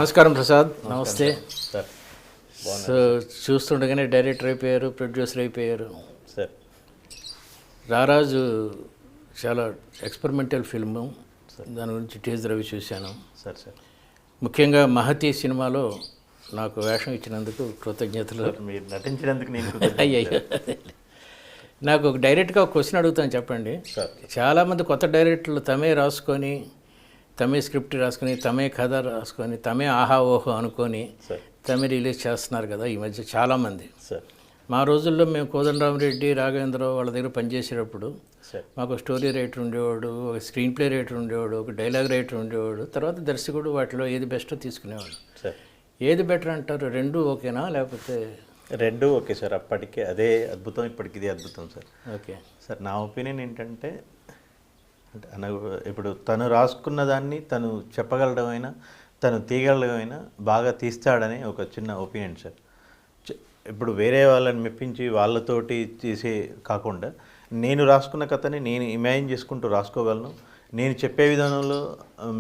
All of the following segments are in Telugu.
నమస్కారం ప్రసాద్. నమస్తే సార్. సో చూస్తుండగానే డైరెక్టర్ అయిపోయారు, ప్రొడ్యూసర్ అయిపోయారు. సార్ రారాజు చాలా ఎక్స్పెరిమెంటల్ ఫిల్ము. దాని గురించి టీజర్ అవి చూశాను. సార్ సార్ ముఖ్యంగా మహతి సినిమాలో నాకు వేషం ఇచ్చినందుకు కృతజ్ఞతలు. మీరు నటించినందుకు నేను అయ్యయ్యో, నాకు ఒక డైరెక్ట్గా ఒక క్వశ్చన్ అడుగుతాను, చెప్పండి. సార్ చాలామంది కొత్త డైరెక్టర్లు తమే రాసుకొని, తమే స్క్రిప్ట్ రాసుకొని, తమే కథ రాసుకొని, తమే ఆహా ఓహో అనుకొని సార్ తమే రిలీజ్ చేస్తున్నారు కదా ఈ మధ్య చాలామంది. సార్ మా రోజుల్లో మేము కోదండరామరెడ్డి, రాఘవేంద్రరావు వాళ్ళ దగ్గర పనిచేసేటప్పుడు సార్ మాకు ఒక స్టోరీ రైటర్ ఉండేవాడు, ఒక స్క్రీన్ ప్లే రైటర్ ఉండేవాడు, ఒక డైలాగ్ రైటర్ ఉండేవాడు, తర్వాత దర్శకుడు వాటిలో ఏది బెస్టో తీసుకునేవాడు. సార్ ఏది బెటర్ అంటారు? రెండు ఓకేనా లేకపోతే? రెండు ఓకే సార్. అప్పటికే అదే అద్భుతం, ఇప్పటికి ఇది అద్భుతం సార్. ఓకే సార్ నా ఒపీనియన్ ఏంటంటే, ఇప్పుడు తను రాసుకున్న దాన్ని తను చెప్పగలడమైనా, తను తీయగలడమైనా బాగా తీస్తాడని ఒక చిన్న ఒపీనియన్ సార్. ఇప్పుడు వేరే వాళ్ళని మెప్పించి వాళ్ళతోటి చేసే కాకుండా నేను రాసుకున్న కథని నేను ఇమాజిన్ చేసుకుంటూ రాసుకోగలను. నేను చెప్పే విధానంలో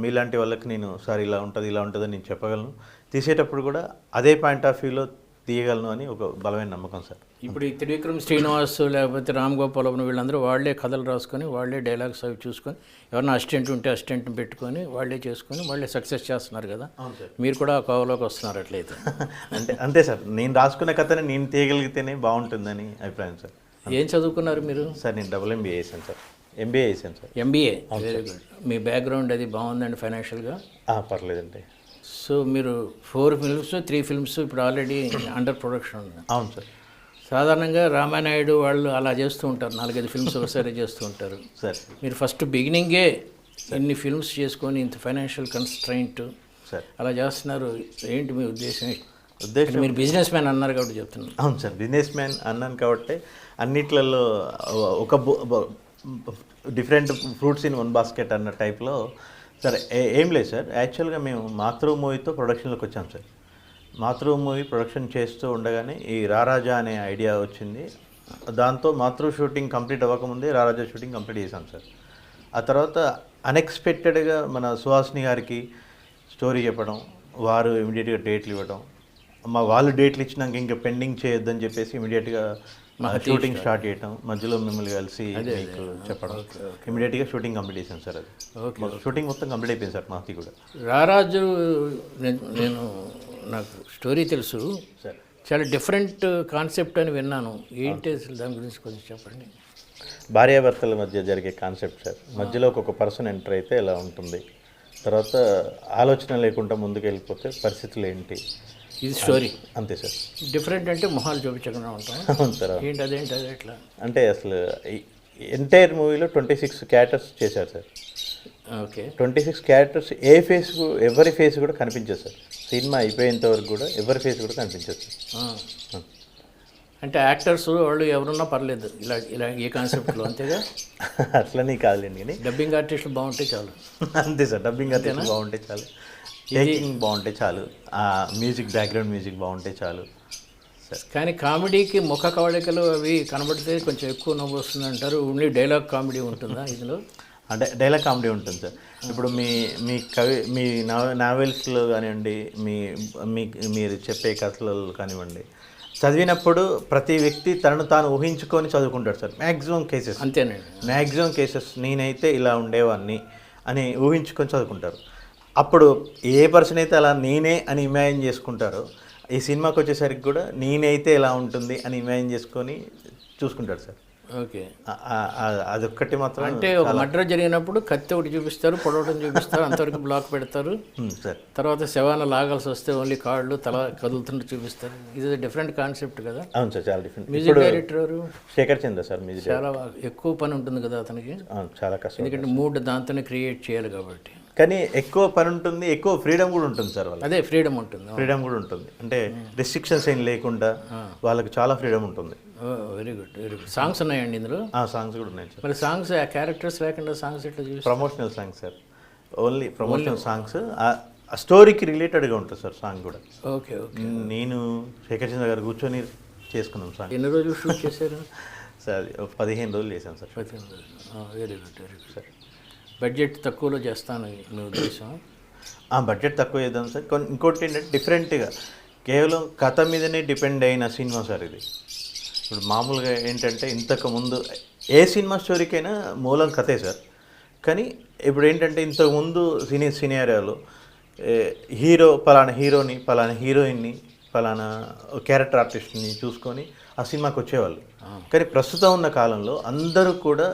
మీలాంటి వాళ్ళకి నేను సార్ ఇలా ఉంటుంది ఇలా ఉంటుందని నేను చెప్పగలను. తీసేటప్పుడు కూడా అదే పాయింట్ ఆఫ్ వ్యూలో తీయగలను అని ఒక బలమైన నమ్మకం సార్. ఇప్పుడు ఈ త్రివిక్రమ్ శ్రీనివాస్ లేకపోతే రామ్ గోపాల్ వీళ్ళందరూ వాళ్ళే కథలు రాసుకొని, వాళ్ళే డైలాగ్స్ అవి చూసుకొని, ఎవరైనా అసిస్టెంట్ ఉంటే అసిస్టెంట్ని పెట్టుకొని వాళ్ళే చేసుకొని వాళ్ళే సక్సెస్ చేస్తున్నారు కదా. అవును సార్. మీరు కూడా ఆ కోవలోకి వస్తున్నారు అట్లయితే. అంతే సార్. నేను రాసుకున్న కథని నేను తీయగలిగితేనే బాగుంటుందని అభిప్రాయం సార్. ఏం చదువుకున్నారు మీరు? సార్ నేను MBA చేశాను సార్. MBA చేశాను సార్. MBA, very good. మీ బ్యాక్గ్రౌండ్ అది బాగుందండి ఫైనాన్షియల్గా? పర్లేదండి. సో మీరు 4 ఫిల్మ్స్ 3 ఫిల్మ్స్ ఇప్పుడు ఆల్రెడీ అండర్ ప్రొడక్షన్ ఉంది. అవును సార్. సాధారణంగా రామానాయుడు వాళ్ళు అలా చేస్తూ ఉంటారు, 4-5 ఫిల్మ్స్ ఒకసారి చేస్తూ ఉంటారు. సార్ మీరు ఫస్ట్ బిగినింగే ఇన్ని ఫిల్మ్స్ చేసుకొని ఇంత ఫైనాన్షియల్ కన్స్ట్రైంట్ సార్ అలా చేస్తున్నారు, ఏంటి మీ ఉద్దేశం? ఉద్దేశం మీరు బిజినెస్ మ్యాన్ అన్నారు కాబట్టి చెప్తున్నాను. అవును సార్, బిజినెస్ మ్యాన్ అన్నాను కాబట్టి అన్నిట్లలో ఒక different fruits in one basket అన్న టైప్లో సార్. ఏం లేదు సార్, యాక్చువల్గా మేము మాతృ మూవీతో ప్రొడక్షన్లోకి వచ్చాం సార్. మాతృ మూవీ ప్రొడక్షన్ చేస్తూ ఉండగానే ఈ రారాజా అనే ఐడియా వచ్చింది. దాంతో మాతృ షూటింగ్ కంప్లీట్ అవ్వకముందే రారాజా షూటింగ్ కంప్లీట్ చేశాం సార్. ఆ తర్వాత అన్ఎక్స్పెక్టెడ్గా మన సుహాసిని గారికి స్టోరీ చెప్పడం, వారు ఇమీడియట్గా డేట్లు ఇవ్వడం, వాళ్ళు డేట్లు ఇచ్చినాక ఇంకా పెండింగ్ చేయొద్దని చెప్పేసి ఇమీడియట్గా షూటింగ్ స్టార్ట్ చేయటం, మధ్యలో మిమ్మల్ని కలిసి మీకు చెప్పడం, ఇమీడియట్గా షూటింగ్ కంప్లీట్ చేశాను సార్. అది షూటింగ్ మొత్తం కంప్లీట్ అయిపోయింది సార్. మాది కూడా రారాజు నేను నాకు స్టోరీ తెలుసు సార్. చాలా డిఫరెంట్ కాన్సెప్ట్ అని విన్నాను. ఏంటి అసలు దాని గురించి కొంచెం చెప్పండి. భార్యాభర్తల మధ్య జరిగే కాన్సెప్ట్ సార్. మధ్యలో ఒక పర్సన్ ఎంటర్ అయితే ఎలా ఉంటుంది, తర్వాత ఆలోచన లేకుండా ముందుకు వెళ్ళిపోతే పరిస్థితులు ఏంటి, ఇది స్టోరీ. అంతే సార్. డిఫరెంట్ అంటే మొహాలు చూపించకుండా ఉంటాం. అవును సార్. ఏంటి అదేంటి అది ఎట్లా అంటే అసలు ఎంటైర్ మూవీలో 26 క్యారెక్టర్స్ చేశారు సార్. ఓకే. 26 క్యారెక్టర్స్ ఎవరి ఫేస్ కూడా కనిపించదు సార్. సినిమా అయిపోయేంత వరకు కూడా ఎవరి ఫేస్ కూడా కనిపించదు సార్. అంటే యాక్టర్స్ వాళ్ళు ఎవరున్నా పర్లేదు ఇలా ఇలా ఏ కాన్సెప్ట్లో, అంతేగా? అట్లనే కాదులేండి, కానీ డబ్బింగ్ ఆర్టిస్టులు బాగుంటే చాలు. అంతే సార్. డబ్బింగ్ ఆర్టిస్ట్ బాగుంటే చాలు, టేకింగ్ బాగుంటే చాలు, మ్యూజిక్ బ్యాక్గ్రౌండ్ మ్యూజిక్ బాగుంటే చాలు సార్. కానీ కామెడీకి ముఖ కవళికలు అవి కనబడితే కొంచెం ఎక్కువ నవ్వు వస్తుంది అంటారు. ఓన్లీ డైలాగ్ కామెడీ ఉంటుందా ఇందులో? అంటే డైలాగ్ కామెడీ ఉంటుంది సార్. ఇప్పుడు మీ నావెల్స్లో కానివ్వండి, మీరు చెప్పే కథలలో కానివ్వండి, చదివినప్పుడు ప్రతి వ్యక్తి తనను తాను ఊహించుకొని చదువుకుంటాడు సార్. మ్యాక్సిమం కేసెస్ అంతేనండి. మ్యాక్సిమం కేసెస్ నేనైతే ఇలా ఉండేవాడిని అని ఊహించుకొని చదువుకుంటారు. అప్పుడు ఏ పర్సన్ అయితే అలా నేనే అని ఇమాజిన్ చేసుకుంటారో, ఈ సినిమాకి వచ్చేసరికి కూడా నేనైతే ఎలా ఉంటుంది అని ఇమాజిన్ చేసుకొని చూసుకుంటాడు సార్. ఓకే. అదొక్కటి మాత్రం. అంటే ఒక మర్డర్ జరిగినప్పుడు కత్తి ఒకటి చూపిస్తారు, పొడవటం చూపిస్తారు, అంతవరకు బ్లాక్ పెడతారు సార్. తర్వాత శవాన లాగాల్సి వస్తే ఓన్లీ కాళ్ళు తల కదులుతుంటే చూపిస్తారు. ఇది డిఫరెంట్ కాన్సెప్ట్ కదా. అవును సార్, చాలా డిఫరెంట్. మ్యూజిక్ డైరెక్టర్ ఎవరు? శేఖర్ చంద్ర సార్. మ్యూజిక్ చాలా ఎక్కువ పని ఉంటుంది కదా అతనికి. చాలా కష్టం, ఎందుకంటే మూడ్ దాంతోనే క్రియేట్ చేయాలి కాబట్టి. కానీ ఎక్కువ పని ఉంటుంది, ఎక్కువ ఫ్రీడమ్ కూడా ఉంటుంది సార్. వాళ్ళకి అదే ఫ్రీడమ్ ఉంటుంది. ఫ్రీడమ్ కూడా ఉంటుంది, అంటే రెస్ట్రిక్షన్స్ ఏం లేకుండా వాళ్ళకి చాలా ఫ్రీడమ్ ఉంటుంది. Very good, very good. Songs ఉన్నాయండి ఇందులో? సాంగ్స్ కూడా ఉన్నాయి సార్. మరి సాంగ్స్ క్యారెక్టర్స్ లేకుండా సాంగ్స్ ఎట్లా చూసి? Promotional songs sir. Only promotional songs. ఆ స్టోరీకి రిలేటెడ్గా ఉంటుంది సార్ సాంగ్ కూడా. Okay okay. నేను శేఖర్ చంద్ర గారు కూర్చొని చేసుకున్నాం సాంగ్. ఎన్ని రోజులు షూట్ చేశారు సార్? 15 రోజులు చేశాను సార్. 15 రోజులు. Very good, very good sir. Budget తక్కువలో చేస్తాను మీ ఉద్దేశం? బడ్జెట్ తక్కువ చేద్దాం సార్. ఇంకోటి ఏంటంటే డిఫరెంట్గా కేవలం కథ మీదనే డిపెండ్ అయిన సినిమా సార్ ఇది. ఇప్పుడు మామూలుగా ఏంటంటే ఇంతకు ముందు ఏ సినిమా స్టోరీకైనా మూలం కథే సార్. కానీ ఇప్పుడు ఏంటంటే ఇంతకుముందు సినియారియాలో హీరో పలానా హీరోని, పలానా హీరోయిన్ని, పలానా క్యారెక్టర్ ఆర్టిస్ట్ని చూసుకొని ఆ సినిమాకి వచ్చేవాళ్ళు. కానీ ప్రస్తుతం ఉన్న కాలంలో అందరూ కూడా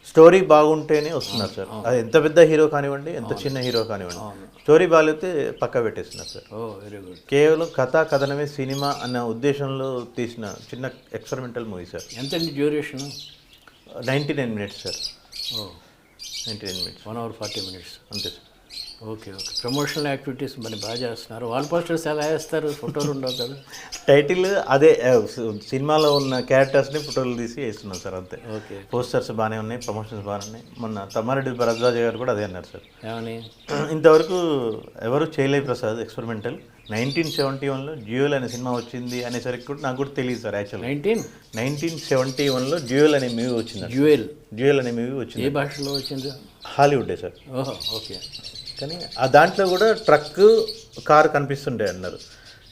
స్టోరీ బాగుంటేనే వస్తున్నారు సార్. అది ఎంత పెద్ద హీరో కానివ్వండి, ఎంత చిన్న హీరో కానివ్వండి, స్టోరీ బాగాలేతే పక్క పెట్టేస్తున్నారు సార్. Very good. కేవలం కథనమే సినిమా అన్న ఉద్దేశంలో తీసిన చిన్న ఎక్స్పెరిమెంటల్ మూవీ సార్. ఎంతండి duration? 99 minutes sir. 99 minutes, 1 hour 40 minutes అంతే సార్. ఓకే. ప్రమోషనల్ యాక్టివిటీస్ మరి బాగా చేస్తున్నారు. వాల్ పోస్టర్స్ ఎలా వేస్తారు? ఫోటోలు ఉండవు కదా. టైటిల్ అదే సినిమాలో ఉన్న క్యారెక్టర్స్ని ఫోటోలు తీసి వేస్తున్నాం సార్ అంతే. ఓకే. పోస్టర్స్ బాగానే ఉన్నాయి, ప్రమోషన్స్ బాగానే ఉన్నాయి. మొన్న తమ్మారెడ్డి భరద్వాజ గారు కూడా అదే అన్నారు సార్. ఏమని? ఇంతవరకు ఎవరు చేయలేదు ప్రసాద్ ఎక్స్పెరిమెంటల్. 1971లో డ్యూయల్ అనే సినిమా వచ్చింది అనేసరికి కూడా నాకు కూడా తెలియదు సార్. యాక్చువల్గా 1971లో డ్యూయల్ అనే మూవీ వచ్చింది. డ్యూయల్ అనే మూవీ వచ్చింది. ఏ భాషలో వచ్చింది? హాలీవుడే సార్. ఓహో, ఓకే. కానీ ఆ దాంట్లో కూడా ట్రక్ కారు కనిపిస్తుండే అన్నారు.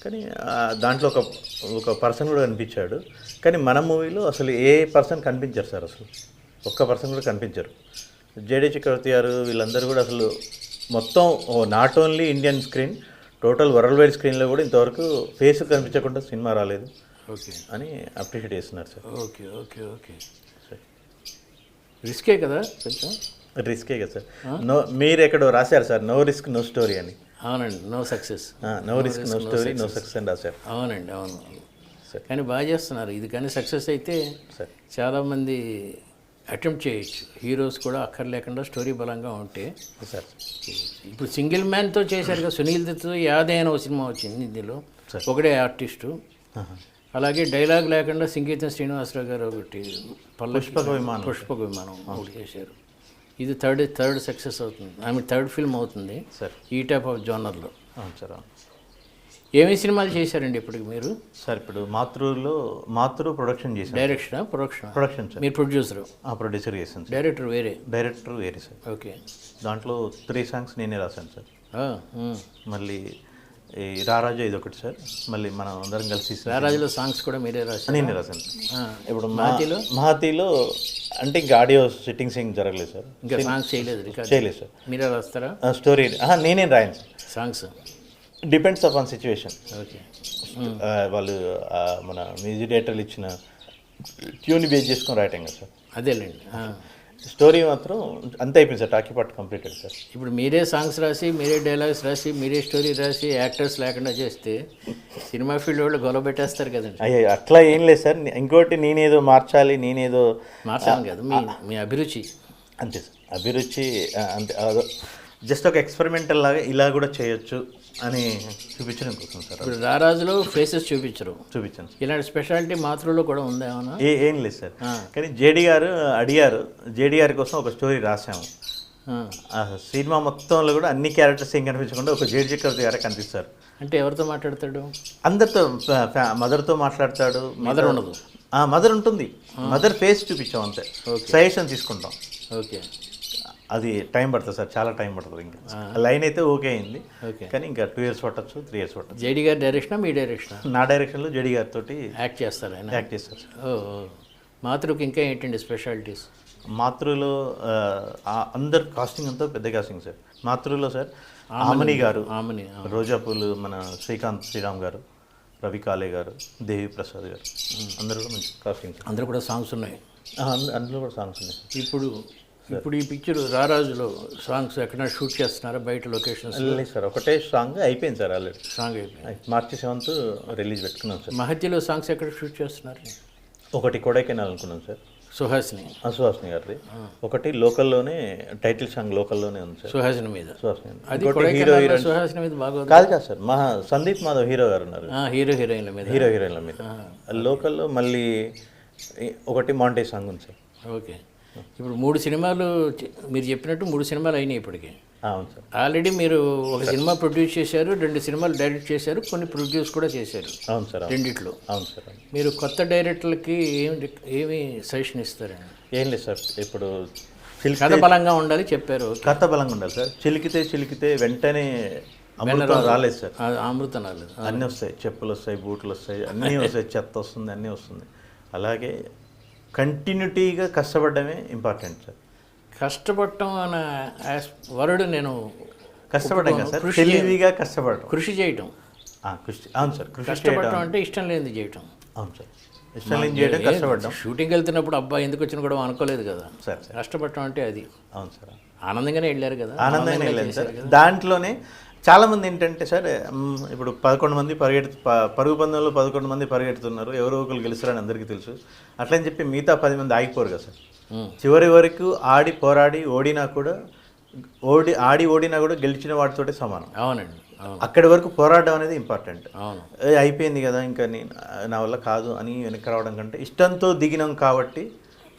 కానీ దాంట్లో ఒక పర్సన్ కూడా కనిపించాడు. కానీ మన మూవీలో అసలు ఏ పర్సన్ కనిపించారు సార్. అసలు ఒక్క పర్సన్ కూడా కనిపించారు. జేడీ చక్రవర్తి గారు వీళ్ళందరూ కూడా అసలు మొత్తం not only Indian screen, total world wide స్క్రీన్లో కూడా ఇంతవరకు ఫేస్ కనిపించకుండా సినిమా రాలేదు. ఓకే అని అప్రిషియేట్ చేస్తున్నారు సార్. Okay okay okay. రిస్కే కదా కొంచెం. రిస్కే కదా సార్. మీరు ఎక్కడో రాశారు sir, no risk no story అని. అవునండి. No success, no risk no story no success అని రాశారు. అవునండి, అవును సార్. కానీ బాగా చేస్తున్నారు ఇది. కానీ సక్సెస్ అయితే సార్ చాలామంది అటెంప్ట్ చేయొచ్చు. హీరోస్ కూడా అక్కర్లేకుండా స్టోరీ బలంగా ఉంటే సార్. ఇప్పుడు సింగిల్ మ్యాన్తో చేశారు కదా, సునీల్ దత్తో యాదైన ఒక సినిమా వచ్చింది ఇందులో, ఒకటే ఆర్టిస్టు. అలాగే డైలాగ్ లేకుండా సంగీతం శ్రీనివాసరావు గారు ఒకటి పుష్పక విమానం ఒకటి చేశారు. ఇది థర్డ్ సక్సెస్ అవుతుంది. థర్డ్ ఫిల్మ్ అవుతుంది సార్ ఈ టైప్ ఆఫ్ జోనర్లో. అవును సార్. ఏమేమి సినిమాలు చేశారండి ఇప్పటికి మీరు? సార్ ఇప్పుడు మాతృ ప్రొడక్షన్ చేశాను. Production sir. మీరు ప్రొడ్యూసర్? ప్రొడ్యూసర్ చేశాను సార్. డైరెక్టర్ వేరే సార్. ఓకే. దాంట్లో 3 songs నేనే రాశాను సార్. మళ్ళీ ఈ రారాజు ఇది ఒకటి సార్. మళ్ళీ మనం అందరం కలిసి రారాజులో సాంగ్స్ కూడా మీరే రాశారు? నేనే రాశాను. ఇప్పుడు మహతిలో అంటే ఇంకా ఆడియో సిట్టింగ్స్ ఏం జరగలేదు సార్. ఇంకా సాంగ్స్ చేయలేదు సార్. మీరే రాస్తారా? స్టోరీ నేనేం రాయను songs. Depends upon situation. Okay. వాళ్ళు మన మ్యూజిక్ డైరెక్టర్లు ఇచ్చిన ట్యూన్ బేస్ చేసుకొని రాయటం కదా సార్. అదేలేండి. స్టోరీ మాత్రం అంతే అయిపోయింది sir. Talkie part completed sir. ఇప్పుడు మీరే సాంగ్స్ రాసి, మీరే డైలాగ్స్ రాసి, మీరే స్టోరీ రాసి, యాక్టర్స్ లేకుండా చేస్తే సినిమా ఫీల్డ్ వాళ్ళు గొడవ పెట్టేస్తారు కదండి. అయ్యో అట్లా ఏం లేదు సార్. ఇంకోటి నేనేదో మార్చాలి కదా, మీ అభిరుచి అంతే సార్. అభిరుచి అంతే. జస్ట్ ఒక ఎక్స్పెరిమెంటల్ లాగా ఇలా కూడా చేయొచ్చు అని చూపించడం కోసం సార్. ఇప్పుడు రారాజులో ఫేసెస్ చూపించాను. ఇలాంటి స్పెషాలిటీ మాతృలో కూడా ఉందా ఏమన్నా? ఏం లేదు సార్. కానీ జేడీ గారు అడిగారు, జేడీ గారి కోసం ఒక స్టోరీ రాసాము. ఆ సినిమా మొత్తంలో కూడా అన్ని క్యారెక్టర్స్ ఏం కనిపించకుండా ఒక జేడీ చక్రవర్తి గారే కనిపిస్తారు. అంటే ఎవరితో మాట్లాడతాడు? అందరితో. మదర్తో మాట్లాడతాడు. మదర్ ఉండదు? మదర్ ఉంటుంది. మదర్ ఫేస్ చూపించాం అంతే. సజెషన్ తీసుకుంటాం. ఓకే. అది టైం పడుతుంది సార్, చాలా టైం పడుతుంది. ఇంకా లైన్ అయితే ఓకే అయింది, కానీ ఇంకా 2 years పట్టచ్చు, 3 years పట్టచ్చు. జేడీ గారి డైరెక్షనా మీ డైరెక్షనా? నా డైరెక్షన్లో జేడీ గారితో యాక్ట్ చేస్తారు ఆయన. యాక్ట్ చేస్తారు. మాతృకి ఇంకా ఏంటండి స్పెషాలిటీస్? మాతృలో అందరు కాస్టింగ్ అంతా పెద్ద కాస్టింగ్ సార్. మాతృలో సార్ ఆమని గారు, రోజాపూలు, మన శ్రీరామ్ గారు, రవి కాలే గారు, దేవి ప్రసాద్ గారు, అందరూ కూడా మంచి కాస్టింగ్. అందరూ కూడా సాంగ్స్ ఉన్నాయి. అందులో కూడా సాంగ్స్ ఉన్నాయి. ఇప్పుడు ఈ పిక్చర్ రారాజులో సాంగ్స్ ఎక్కడ షూట్ చేస్తున్నారా? బయట లొకేషన్స్? లేదు సార్, ఒకటే సాంగ్ అయిపోయింది సార్. ఆల్రెడీ సాంగ్ అయిపోయింది. March 7th రిలీజ్ పెట్టుకున్నాం సార్. మహతిలో సాంగ్స్ ఎక్కడ షూట్ చేస్తున్నారు? ఒకటి కొడైకెనాల్ అనుకున్నాం సార్, సుహాసిని గారిది. ఒకటి లోకల్లోనే, టైటిల్ సాంగ్ లోకల్లోనే ఉంది సార్, సుహాసిని మీద. సుహాసిని మీద బాగా కాదు సార్, సందీప్ మాధవ్ హీరో గారు ఉన్నారు. హీరోయిన్ల మీద లోకల్లో మళ్ళీ ఒకటి మాంటే సాంగ్ ఉంది సార్. ఓకే. ఇప్పుడు 3 సినిమాలు మీరు చెప్పినట్టు 3 సినిమాలు అయినాయి ఇప్పటికి. అవును సార్. ఆల్రెడీ మీరు ఒక సినిమా ప్రొడ్యూస్ చేశారు, 2 సినిమాలు డైరెక్ట్ చేశారు, కొన్ని ప్రొడ్యూస్ కూడా చేశారు. అవును సార్. రెండిట్లో. అవును సార్. మీరు కొత్త డైరెక్టర్లకి ఏమి సజెషన్ ఇస్తారండి? ఏం లేదు సార్, ఇప్పుడు కథ బలంగా ఉండాలి చెప్పారు. కథ బలంగా ఉండాలి సార్. చిలికితే వెంటనే అమృతం రాలేదు సార్. అమృతం రాలేదు. అన్నీ వస్తాయి, చెప్పులు వస్తాయి, బూట్లు వస్తాయి, అన్నీ వస్తాయి, చెత్త వస్తుంది, అన్నీ వస్తుంది. అలాగే కంటిన్యూటీగా కష్టపడడమే ఇంపార్టెంట్ సార్. కష్టపడటం అనే వరుడు నేను కష్టపడడం కదా సార్, తెలివిగా కష్టపడడం, కృషి చేయటం. అవును సార్. కష్టపడటం అంటే ఇష్టం లేనిది చేయటం. అవును సార్, ఇష్టం లేని చేయడం కష్టపడడం. షూటింగ్కి వెళ్తున్నప్పుడు అబ్బాయి ఎందుకు వచ్చినా కూడా అనుకోలేదు కదా సార్. కష్టపడటం అంటే అది. అవును సార్, ఆనందంగానే వెళ్ళారు కదా. ఆనందంగానే వెళ్ళాను సార్. దాంట్లోనే చాలామంది ఏంటంటే సార్, ఇప్పుడు 11 మంది పరుగు పందెంలో 11 మంది పరిగెడుతున్నారు, ఎవరో ఒకరు గెలుస్తారని అందరికీ తెలుసు. అట్లని చెప్పి మిగతా 10 మంది ఆగిపోరు కదా సార్. చివరి వరకు ఆడి పోరాడి ఓడినా కూడా గెలిచిన వాటితోటే సమానం. అవునండి. అక్కడి వరకు పోరాడడం అనేది ఇంపార్టెంట్. అవును, అయిపోయింది కదా ఇంకా నా వల్ల కాదు అని వెనక్కి రావడం కంటే ఇష్టంతో దిగినాం కాబట్టి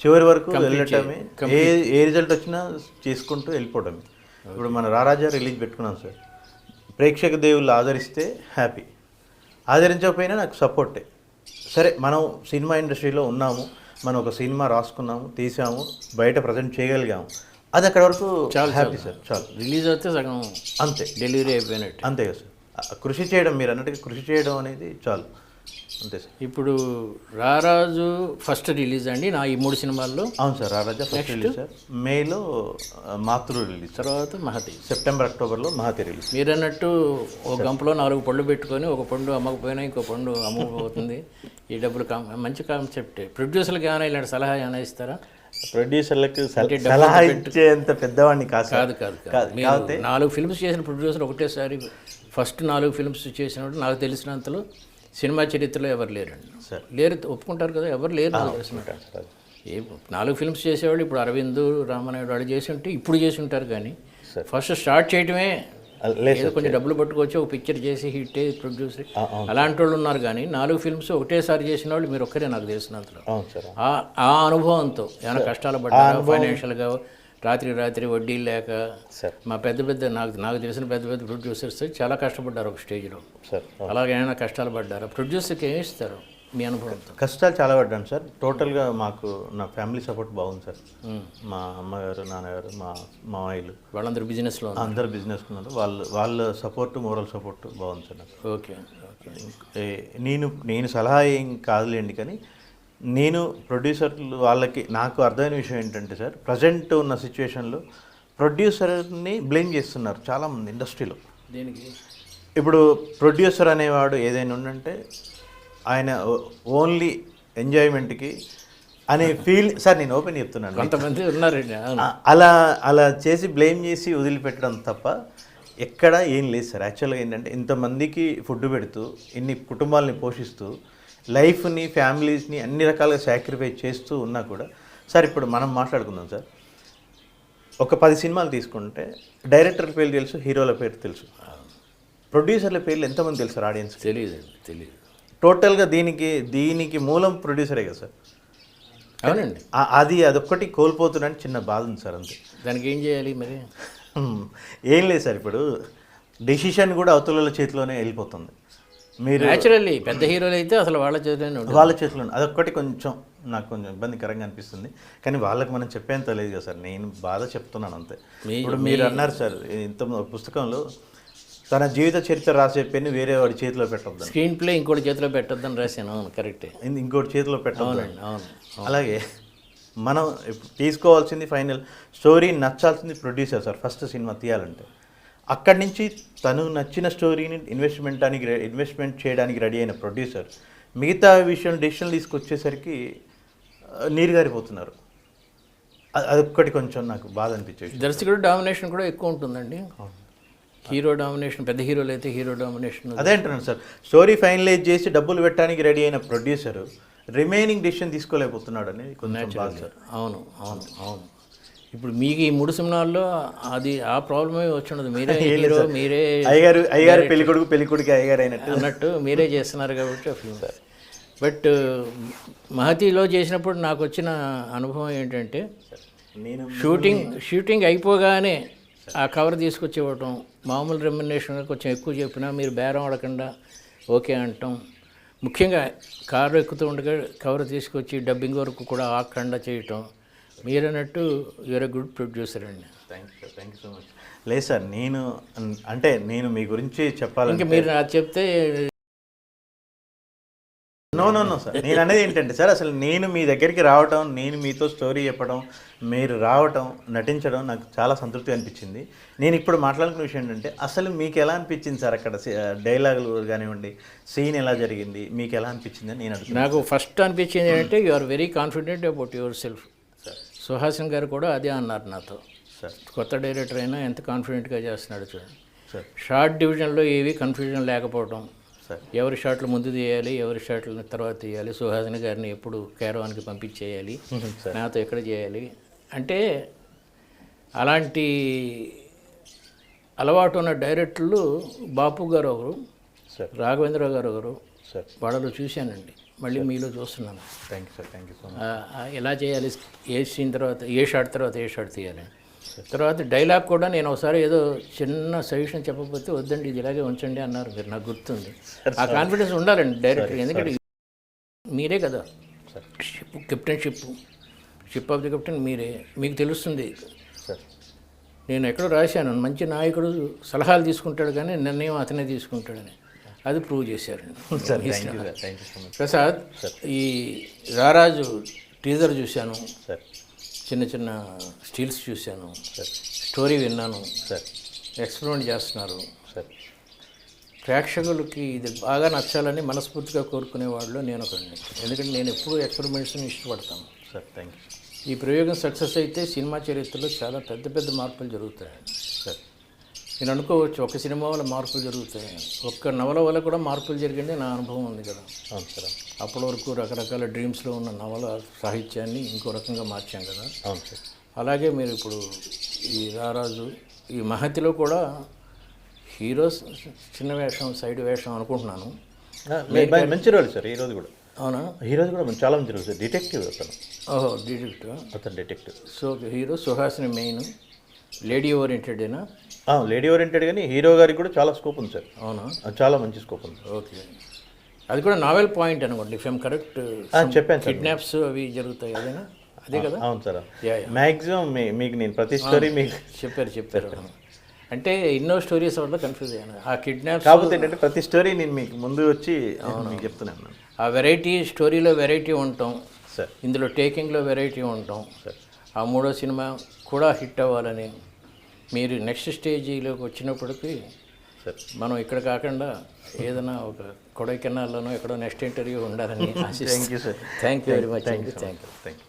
చివరి వరకు వెళ్ళటమే, ఏ రిజల్ట్ వచ్చినా చేసుకుంటూ వెళ్ళిపోవడమే. ఇప్పుడు మన రారాజా రిలీజ్ పెట్టుకున్నాం సార్. ప్రేక్షక దేవుళ్ళు ఆదరిస్తే హ్యాపీ, ఆదరించకపోయినా నాకు సపోర్టే. సరే, మనం సినిమా ఇండస్ట్రీలో ఉన్నాము, మనం ఒక సినిమా రాసుకున్నాము, తీసాము, బయట ప్రజెంట్ చేయగలిగాము, అది అక్కడ వరకు చాలా హ్యాపీ సార్. చాలు. రిలీజ్ అయితే సగం అంతే, డెలివరీ అయిపోయినట్టు. అంతే కదా సార్. కృషి చేయడం, మీరు అన్నట్టుగా కృషి చేయడం అనేది చాలు, అంతే సార్. ఇప్పుడు రారాజు ఫస్ట్ రిలీజ్ అండి నా ఈ 3 సినిమాల్లో. అవును సార్, రారాజా ఫస్ట్ రిలీజ్ సార్. మేలో మాతృ రిలీజ్, తర్వాత మహతి, సెప్టెంబర్ అక్టోబర్లో మహతి రిలీజ్. మీరు అన్నట్టు ఒక గంపలో 4 పళ్ళు పెట్టుకొని ఒక పండు అమ్మకపోయినా ఇంకో పండు అమ్మకపోతుంది. ఈ డబ్బులు మంచి కాన్సెప్టే. ప్రొడ్యూసర్లకు ఏమైనా ఇలాంటి సలహా ఏమైనా ఇస్తారా? ప్రొడ్యూసర్లకు సలహా ఇచ్చేంత పెద్దవాడిని కాదు. మీరు 4 ఫిల్మ్స్ చేసిన ప్రొడ్యూసర్ ఒకటేసారి ఫస్ట్ 4 ఫిల్మ్స్ చేసినప్పుడు నాకు తెలిసినంతలో సినిమా చరిత్రలో ఎవరు లేరండి. లేరు, ఒప్పుకుంటారు కదా, ఎవరు లేరు నాకు తెలిసినట్టు. 4 ఫిల్మ్స్ చేసేవాళ్ళు ఇప్పుడు అరవింద్, రామనాయుడు వాళ్ళు చేసి ఉంటే ఇప్పుడు చేసి ఉంటారు. కానీ ఫస్ట్ స్టార్ట్ చేయటమే ఏదో కొంచెం డబ్బులు పట్టుకొచ్చి ఒక పిక్చర్ చేసి హిట్ ప్రొడ్యూసర్ అలాంటి వాళ్ళు ఉన్నారు. కానీ 4 ఫిల్మ్స్ ఒకటేసారి చేసిన వాళ్ళు మీరు ఒక్కరే నాకు తెలిసినంతలో. ఆ అనుభవంతో ఏమైనా కష్టాలు పడ్డారు ఫైనాన్షియల్గా? రాత్రి వడ్డీలు లేక మా పెద్ద నాకు తెలిసిన పెద్ద ప్రొడ్యూసర్స్ చాలా కష్టపడ్డారు ఒక స్టేజ్లో. అలాగే ఏమైనా కష్టాలు పడ్డారు? ప్రొడ్యూసర్కి ఏమి ఇస్తారు మీ అనుభవంతో? కష్టాలు చాలా పడ్డాను సార్. టోటల్గా మాకు నా ఫ్యామిలీ సపోర్ట్ బాగుంది సార్. మా అమ్మగారు, నాన్నగారు, మా మామయ్యలు వాళ్ళందరూ బిజినెస్లో, అందరు బిజినెస్ ఉన్నారు. వాళ్ళ సపోర్ట్, మోరల్ సపోర్ట్ బాగుంది సార్ నాకు. ఓకే. నేను సలహా ఏం కాదులేండి, కానీ నేను ప్రొడ్యూసర్లు వాళ్ళకి నాకు అర్థమైన విషయం ఏంటంటే సార్, ప్రజెంట్ ఉన్న సిచ్యువేషన్లో ప్రొడ్యూసర్ని బ్లేమ్ చేస్తున్నారు చాలామంది ఇండస్ట్రీలో. దీనికి ఇప్పుడు ప్రొడ్యూసర్ అనేవాడు ఏదైనా ఉందంటే ఆయన ఓన్లీ ఎంజాయ్మెంట్కి అనే ఫీల్ సార్. నేను ఓపెన్ చెప్తున్నాను, కొంతమంది ఉన్నారండి అలా చేసి బ్లేమ్ చేసి వదిలిపెట్టడం తప్ప ఎక్కడ ఏం లేదు సార్. యాక్చువల్గా ఏంటంటే ఇంతమందికి ఫుడ్ పెడుతూ, ఇన్ని కుటుంబాలని పోషిస్తూ, లైఫ్ని, ఫ్యామిలీస్ని అన్ని రకాలుగా సాక్రిఫైస్ చేస్తూ ఉన్నా కూడా సార్, ఇప్పుడు మనం మాట్లాడుకుందాం సార్, ఒక 10 సినిమాలు తీసుకుంటే డైరెక్టర్ల పేర్లు తెలుసు, హీరోల పేరు తెలుసు, ప్రొడ్యూసర్ల పేర్లు ఎంతమంది తెలుసు సార్? ఆడియన్స్ తెలియదు. టోటల్గా దీనికి మూలం ప్రొడ్యూసరే కదా సార్. అవునండి. అదొక్కటి కోల్పోతున్నాను, చిన్న బాధ ఉంది సార్, అంతే. దానికి ఏం చేయాలి మరి? ఏం లేదు సార్, ఇప్పుడు డెసిషన్ కూడా అవతల చేతిలోనే వెళ్ళిపోతుంది. మీరు న్యాచురల్లీ పెద్ద హీరోలు అయితే అసలు వాళ్ళ చేతిలో అదొక్కటి కొంచెం నాకు కొంచెం ఇబ్బందికరంగా అనిపిస్తుంది. కానీ వాళ్ళకి మనం చెప్పేంత లేదు కదా సార్, నేను బాధ చెప్తున్నాను అంతే. ఇప్పుడు మీరు అన్నారు సార్, ఇంత పుస్తకంలో తన జీవిత చరిత్ర రాసే పెన్ను వేరే వాడి చేతిలో పెట్టద్దు, స్క్రీన్ ప్లే ఇంకోటి చేతిలో పెట్టద్దని రాశాను. అవును, కరెక్టే. ఇంకోటి చేతిలో పెట్టద్దు. అవును. అలాగే మనం తీసుకోవాల్సింది ఫైనల్ స్టోరీ, నచ్చాల్సింది ప్రొడ్యూసర్ సార్. ఫస్ట్ సినిమా తీయాలంటే అక్కడి నుంచి తను నచ్చిన స్టోరీని ఇన్వెస్ట్మెంట్ చేయడానికి రెడీ అయిన ప్రొడ్యూసర్ మిగతా విషయం డెసిషన్ తీసుకొచ్చేసరికి నీరు గారిపోతున్నారు. అదొక్కటి కొంచెం నాకు బాధ అనిపించేది. దర్శకుడు డామినేషన్ కూడా ఎక్కువ ఉంటుందండి. హీరో డామినేషన్, పెద్ద హీరోలు అయితే హీరో డామినేషన్. అదే అంటున్నాను సార్, స్టోరీ ఫైనలైజ్ చేసి డబ్బులు పెట్టడానికి రెడీ అయిన ప్రొడ్యూసర్ రిమైనింగ్ డెసిషన్ తీసుకోలేకపోతున్నాడు అని కొంచెం బాధ సార్. అవును. ఇప్పుడు మీకు ఈ 3 సినిమాల్లో అది ఆ ప్రాబ్లమే వచ్చిండదు. మీరే హీరో, మీరే అయ్యగారు పెళ్ళికొడుకు అయ్యగారు అన్నట్టు మీరే చేస్తున్నారు కాబట్టి ఫిల్మ్. బట్ మహతిలో చేసినప్పుడు నాకు వచ్చిన అనుభవం ఏంటంటే, నేను షూటింగ్ అయిపోగానే ఆ కవర్ తీసుకొచ్చి ఇవ్వటం, మామూలు రెమ్యునరేషన్ కొంచెం ఎక్కువ చెప్పినా మీరు బేరం ఆడకుండా ఓకే అంటాం. ముఖ్యంగా కారు ఎక్కుతూ ఉండగా కవర్ తీసుకొచ్చి డబ్బింగ్ వరకు కూడా ఆకుండా చేయటం, మీరన్నట్టు యూఆర్ ఎ గుడ్ ప్రొడ్యూసర్ అండి. Thank you so much. లేదు సార్, అంటే నేను మీ గురించి చెప్పాలంటే ఇంకా మీరు నాకు చెప్తే నో సార్, నేను అనేది ఏంటంటే సార్, అసలు నేను మీ దగ్గరికి రావటం, నేను మీతో స్టోరీ చెప్పడం, మీరు రావటం, నటించడం నాకు చాలా సంతృప్తి అనిపించింది. నేను ఇప్పుడు మాట్లాడుకున్న విషయం ఏంటంటే, అసలు మీకు ఎలా అనిపించింది సార్ అక్కడ డైలాగులు కానివ్వండి, సీన్ ఎలా జరిగింది, మీకు ఎలా అనిపించింది అని నేను అడుగుతున్నాను. నాకు ఫస్ట్ అనిపించింది ఏంటంటే you are very confident about yourself. Suhasin గారు కూడా అదే అన్నారు నాతో. సార్ కొత్త డైరెక్టర్ అయినా ఎంత కాన్ఫిడెంట్గా చేస్తున్నాడు చూడండి. సార్ షార్ట్ డివిజన్లో ఏవి కన్ఫ్యూజన్ లేకపోవడం, సార్ ఎవరి షాట్లు ముందు తీయాలి, ఎవరి షాట్లు తర్వాత తీయాలి, సుహాసిని గారిని ఎప్పుడు క్యారవాన్కి పంపించేయాలి, నాతో ఎక్కడ చేయాలి అంటే, అలాంటి అలవాటు ఉన్న డైరెక్టర్లు బాపు గారు ఒకరు, సార్ రాఘవేంద్రరావు గారు ఒకరు, సార్ వాళ్ళలో చూశానండి. మళ్ళీ మీలో చూస్తున్నాను. Thank you sir, thank you so much. ఎలా చేయాలి, ఏ సీన్ తర్వాత ఏ షాట్ తర్వాత ఏ షాట్ తీయాలి. తర్వాత డైలాగ్ కూడా నేను ఒకసారి ఏదో చిన్న సజెషన్ చెప్పకపోతే వద్దండి ఇది ఇలాగే ఉంచండి అన్నారు మీరు, నాకు గుర్తుంది. ఆ కాన్ఫిడెన్స్ ఉండాలండి డైరెక్టర్, ఎందుకంటే మీరే కదా ship captain, ship of the captain మీరే, మీకు తెలుస్తుంది. సార్ నేను ఎక్కడో రాశాను, మంచి నాయకుడు సలహాలు తీసుకుంటాడు కానీ నిర్ణయం అతనే తీసుకుంటాడని, అది ప్రూవ్ చేశారు. Sir thank you sir, thank you so much. Prasad, ఈ రారాజు టీజర్ చూశాను, సార్ చిన్న చిన్న స్టిల్స్ చూశాను, సార్ స్టోరీ విన్నాను, సార్ ఎక్స్పెరిమెంట్ చేస్తున్నారు. సార్ ప్రేక్షకులకి ఇది బాగా నచ్చాలని మనస్ఫూర్తిగా కోరుకునే వాళ్ళు నేను ఒకడిని, ఎందుకంటే నేను ఎప్పుడూ ఎక్స్పెరిమెంట్స్ని ఇష్టపడతాను. సార్ థ్యాంక్ యూ ఈ ప్రయోగం సక్సెస్ అయితే సినిమా చరిత్రలో చాలా పెద్ద పెద్ద మార్పులు జరుగుతాయి సార్. నేను అనుకోవచ్చు ఒక సినిమా వల్ల మార్పులు జరుగుతాయి, ఒక్క నవల వల్ల కూడా మార్పులు జరిగింది నా అనుభవం ఉంది కదా. అవును సార్. అప్పటి వరకు రకరకాల డ్రీమ్స్లో ఉన్న నవల సాహిత్యాన్ని ఇంకో రకంగా మార్చాం కదా. అవును సార్. అలాగే మీరు ఇప్పుడు ఈ రారాజు, ఈ మహతిలో కూడా హీరో చిన్న వేషం, సైడ్ వేషం అనుకుంటున్నాను. మంచి రోల్ సార్ ఈరోజు కూడా. అవునా? హీరోది కూడా చాలా మంచి రోల్ సార్, డిటెక్టివ్ అతను. ఓహో, డిటెక్టివ్. అతను detective. So hero Suhasini main, lady ఓరియంటెడేనా? లేడీ ఓరియంటెడ్, కానీ హీరో గారికి కూడా చాలా స్కోప్ ఉంది సార్. అవునా? చాలా మంచి స్కోప్ ఉంది. ఓకే, అది కూడా నావెల్ పాయింట్ అనుకోండి, ఇఫ్ ఐమ్ కరెక్ట్. చెప్పాను సార్, కిడ్నాప్స్ అవి జరుగుతాయి అదేనా? అదే కదా. అవును సార్. యా. మ్యాక్సిమం మీకు నేను ప్రతి స్టోరీ మీకు చెప్పారు. అంటే ఎన్నో స్టోరీస్ వల్ల కన్ఫ్యూజ్ అయ్యాను. ఆ కిడ్నాప్స్ కాకపోతే ఏంటంటే ప్రతి స్టోరీ నేను మీకు ముందు వచ్చి మీకు చెప్తున్నాను. ఆ వెరైటీ, స్టోరీలో వెరైటీ ఉంటాం సార్, ఇందులో టేకింగ్లో వెరైటీ ఉంటాం సార్. ఆ మూడో సినిమా కూడా హిట్ అవ్వాలని, మీరు నెక్స్ట్ స్టేజీలోకి వచ్చినప్పటికీ సార్ మనం ఇక్కడ కాకుండా ఏదైనా ఒక కొడైకెనాల్లోనో ఎక్కడో నెక్స్ట్ ఇంటర్వ్యూ ఉండాలని ఆశిస్తున్నాను. Thank you sir. Thank you very much. Thank you. Thank you.